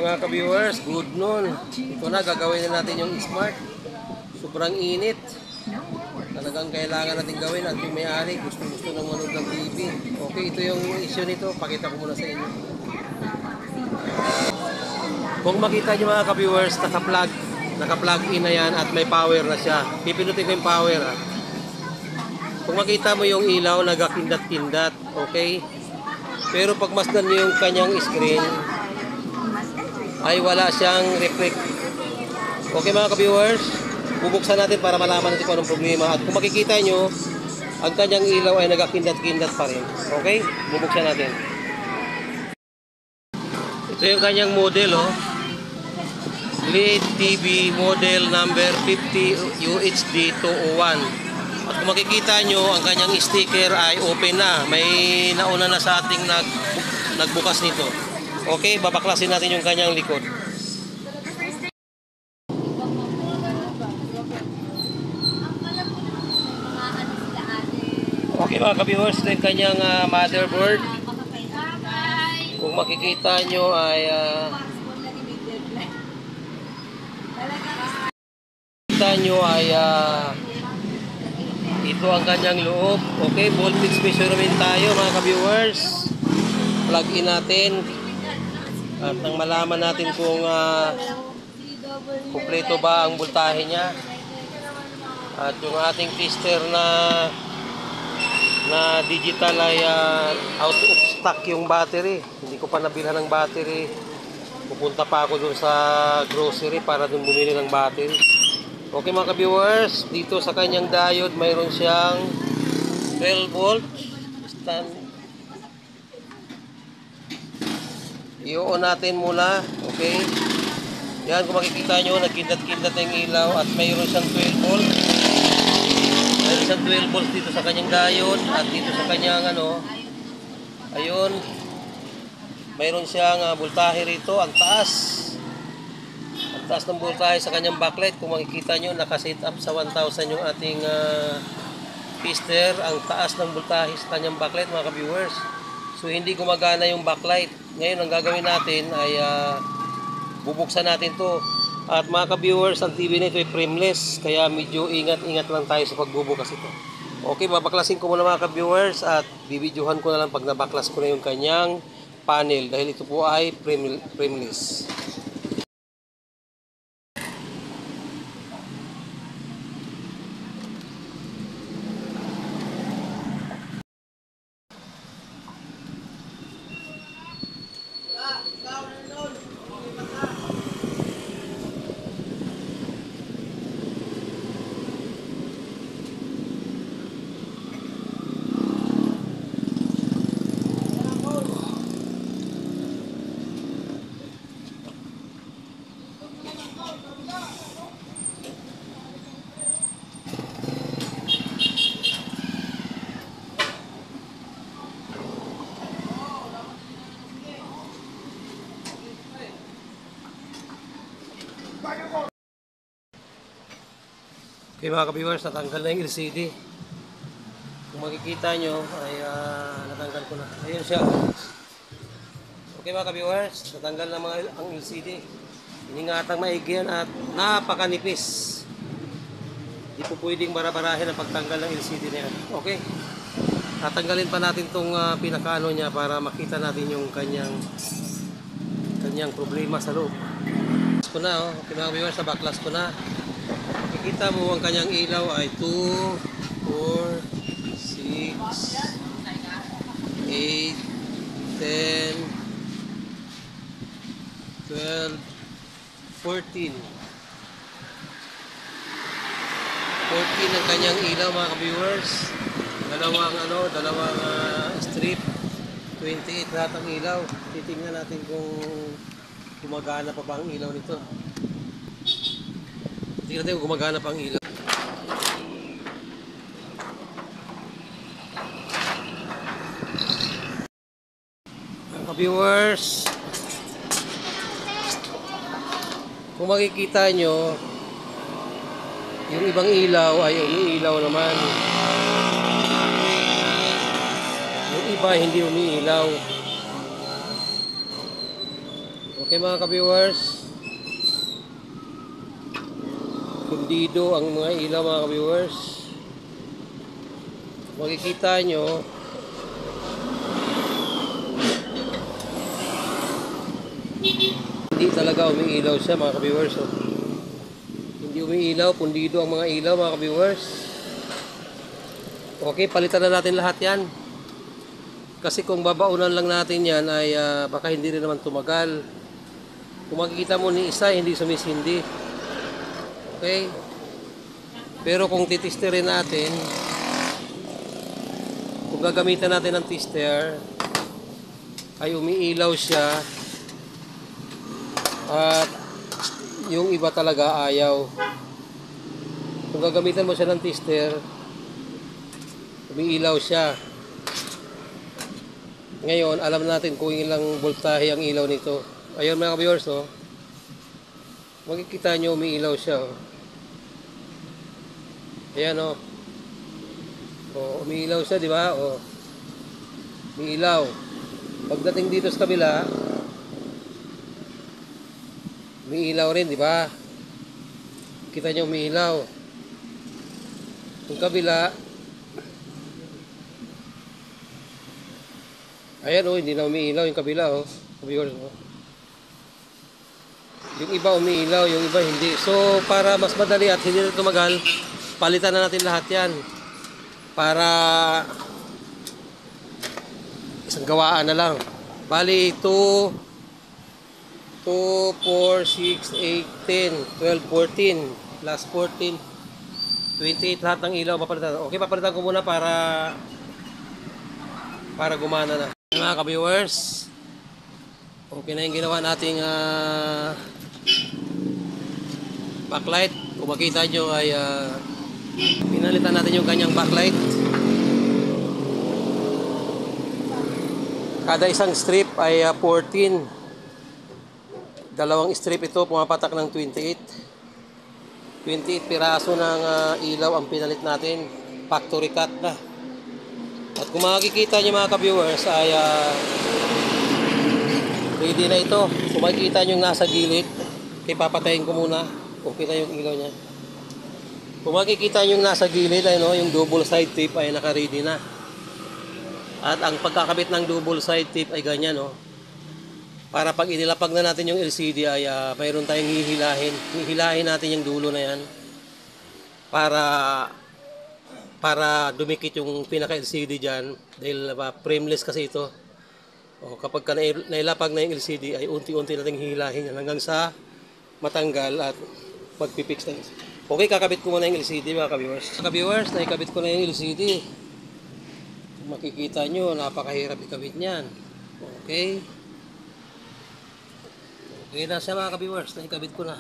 Okay mga ka-viewers, good noon. Ito na, gagawin na natin yung smart. Sobrang init. Talagang kailangan natin gawin at yung may-ari gusto ng manood ng TV. Okay, ito yung issue nito. Pakita ko muna sa inyo. Kung makita nyo mga ka-viewers, naka-plug in na yan at may power na siya. Pipinutin ko yung power. Kung makita mo yung ilaw, nagakindat-kindat. Okay? Pero pag masdan nyo yung kanyang screen, ay wala siyang reflect. Okay mga ka-viewers, bubuksan natin para malaman natin kung anong problema. At kung makikita nyo, ang kanyang ilaw ay nagakindat-kindat pa rin. Okay? Bubuksan natin. Ito yung kanyang model, oh. LED TV model number 50 UHD 201. At kung makikita nyo, ang kanyang sticker ay open na. May nauna na sa ating nagbukas nito. Okay, babaklasin natin yung kanyang likod. Okay mga ka-viewers, ito yung kanyang motherboard. Kung makikita nyo ay ito ang kanyang loob. Okay, voltage measurement tayo mga ka-viewers. Plug in natin. At nang malaman natin kung kumpleto ba ang voltahe niya. At yung ating tester na digital ay out of stock yung battery. Hindi ko pa nabilhan ng battery. Pupunta pa ako dun sa grocery para dun bumili ng battery. Okay mga ka-viewers, dito sa kanyang diode mayroon siyang 12 volts stand. I-on natin muna. Okay. Yan, kung makikita nyo, nagkindat-kindat na yung ilaw at mayroon siyang 12 volts. Mayroon siyang 12 volts dito sa kanyang diode at dito sa kanyang ayun, mayroon siyang voltahe rito. Ang taas ng voltahe sa kanyang backlight. Kung makikita nyo, nakaset up sa 1000 yung ating tester. Ang taas ng voltahe sa kanyang backlight mga ka-viewers. So hindi gumagana yung backlight. Ngayon ang gagawin natin ay bubuksan natin to. At mga ka-viewers, ang TV nito ay frameless, kaya medyo ingat-ingat lang tayo sa pagbubukas ito. Okay, babaklasin ko muna mga ka-viewers at bibidyohan ko na lang pag nabaklas ko na yung kanyang panel dahil ito po ay frameless. Okay mga ka-viewers, natanggal na yung LCD. Kung makikita nyo ay natanggal ko na. Ayun siya. Okay mga ka-viewers, natanggal na ang LCD. Iningatang maigi yan at napakanipis. Hindi po pwedeng barabarahin ang pagtanggal ng LCD na yan. Okay. Tatanggalin pa natin itong pinakaano niya para makita natin yung kanyang problema sa loob. Baklas ko na, oh. Okay mga ka-viewers, nabaklas ko na. Makikita mo ang kanyang ilaw ay 2, 4, 6, 8, 10, 12, 14. 14 ang kanyang ilaw mga ka-viewers. Dalawang strip. 28 lahat ang ilaw. Titingnan natin kung gumagana pa ba ang ilaw nito. Tingnan natin kung gumagana pa ang ilaw. Mga viewers, kung makikita nyo, yung ibang ilaw ay umiilaw naman. Yung iba hindi umiilaw. Okay mga ka-viewers, kundido ang mga ilaw mga ka-viewers. Makikita nyo, hindi talaga umiilaw siya mga ka-viewers. Oh. Hindi umiilaw, pundido ang mga ilaw mga ka-viewers. Okay, palitan na natin lahat yan. Kasi kung babaunan lang natin yan ay baka hindi rin naman tumagal. Kung makikita mo ni isa, hindi sumisindi. Okay? Pero kung titisterin natin, kung gagamitan natin ng tester, ay umiilaw siya. At yung iba talaga ayaw. Kung gagamitan mo siya ng tester, umiilaw siya. Ngayon, alam natin kung ilang voltahe ang ilaw nito. Ayun mga ka-viewers, oh. Makikita nyo umiilaw siya, oh. Ayan, oh. Oh, umiilaw siya, di ba? Oh. Umiilaw. Pagdating dito sa kabila, umiilaw rin, di ba? Kita nyo umiilaw. Yung kabila, ayan, oh, hindi na umiilaw yung kabila, oh. Viewers, oh. Yung iba umiilaw, yung iba hindi. So, para mas madali at hindi na tumagal, palitan na natin lahat yan. Para isang gawaan na lang. Bali, 2, 4, 6, 8, 10, 12, 14, plus 14, 28, lahat ng ilaw papalitan. Okay, papalitan ko muna para gumana na. Mga ka-viewers, okay na yung ginawa nating backlight. Kung makita nyo ay pinalitan natin yung kanyang backlight. Kada isang strip ay 14. Dalawang strip ito pumapatak ng 28. 28 piraso ng ilaw ang pinalit natin. Factory cut na. At kung makikita nyo mga ka-viewers ay ready na ito. Kung makikita nyo nasa gilid, papatayin ko muna. Okay na yung ilaw niya. Kung makikita nyo nasa gilid, ay, no, yung double side tape ay naka-ready na. At ang pagkakabit ng double side tape ay ganyan, no. Para pag inilapag na natin yung LCD ay mayroon tayong hihilahin. Hihilahin natin yung dulo na yan. Para dumikit yung pinaka-LCD dyan. Dahil frameless kasi ito. O, kapag nailapag na yung LCD ay unti-unti natin hihilahin yan hanggang sa matanggal at magpipix na. Okay, kakabit ko muna yung LCD mga ka-viewers. Ka-viewers, naikabit ko na yung LCD. Kung makikita nyo, napakahirap ikabit niyan. Okay. Okay na siya mga ka-viewers, naikabit ko na.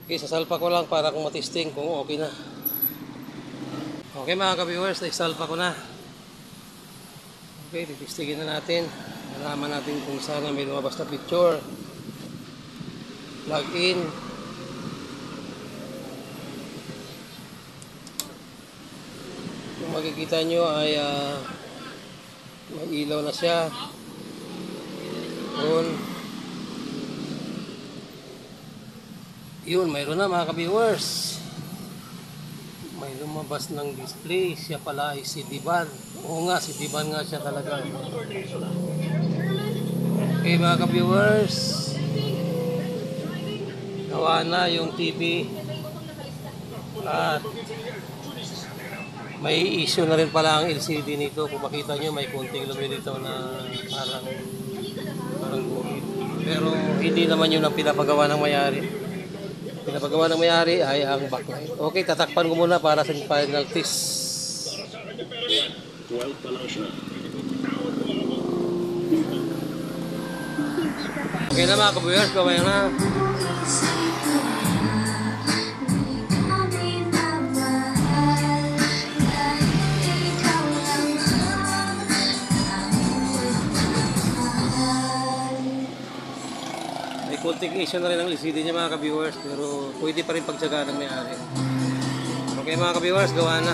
Okay, sasalpa ko lang para kung matesting kung okay na. Okay mga ka-viewers, naisalpa ko na. Okay, titestingin na natin. Malaman natin kung saan may lumabas na picture. Plug in. Kung makikita nyo ay may ilaw na siya. Yun, mayroon na mga ka-viewers. May lumabas ng display. Siya pala ay si Diban. Oo nga, si Diban nga siya talaga. Okay mga ka-viewers, gawa na yung TV. At may issue na rin pala ang LCD nito. Kung makita nyo, may konting lumilitaw na parang gumit. Pero hindi naman yun ang pinapagawa ng may-ari. Pinapagawa ng may-ari ay ang backlight. Okay, tatakpan ko muna para sa final test. Okay na mga ka-viewers, gawin na. Konting issue na rin ang LCD niya mga ka-viewers, pero pwede pa rin pagtsagaan ng may-ari. Okay mga ka-viewers, gawa na.